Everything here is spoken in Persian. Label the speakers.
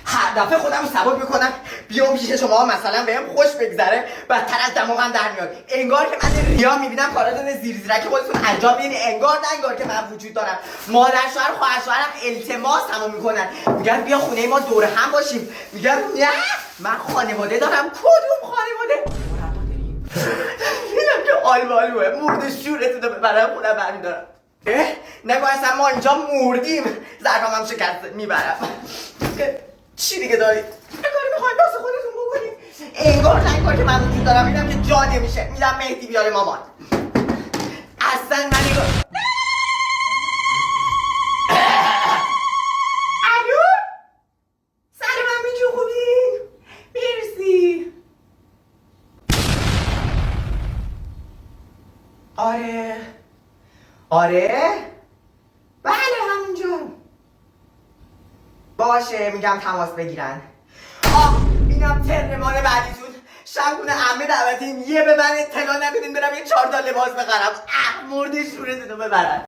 Speaker 1: هر دفعه خودم رو سبک میکنم بیام پیش شما مثلا بهم خوش بگذره بدتر از دماغم در میاد. انگار که من ریا میبینم کاراتون زیرزیرک خودتون انجام میدین، انگار نه انگار که من وجود دارم. مادر شوهر خواهر شوهرم التماس همو میکنن، میگن بیا خونه ما دور هم باشیم. میگم نه من خانواده دارم. کدوم خانواده؟ میدم که آلوالوه مرد شورتون رو ببرم خودم برمیدارم. نگو اصلا ما اینجا مردیم، ضربم هم شکست میبرم. چی دیگه دارید؟ چه کاری میخواید واسه خودتون بکنید؟ انگار نه انگار که من وجود دارم. میدم که جا نمیشه، میدم مهدی بیاره مامان. اصلا من نگاه. الو؟ سلام عمه جون خوبین؟ مرسی. آره بله همونجا باشه. میگم تماس بگیرن. اینم ترنمان بعدیتون. شنگونه عمه دعوتیم، یه به من اطلاع ندادین برم یه 4 تا لباس بخرم. مرد شورتونو ببرن.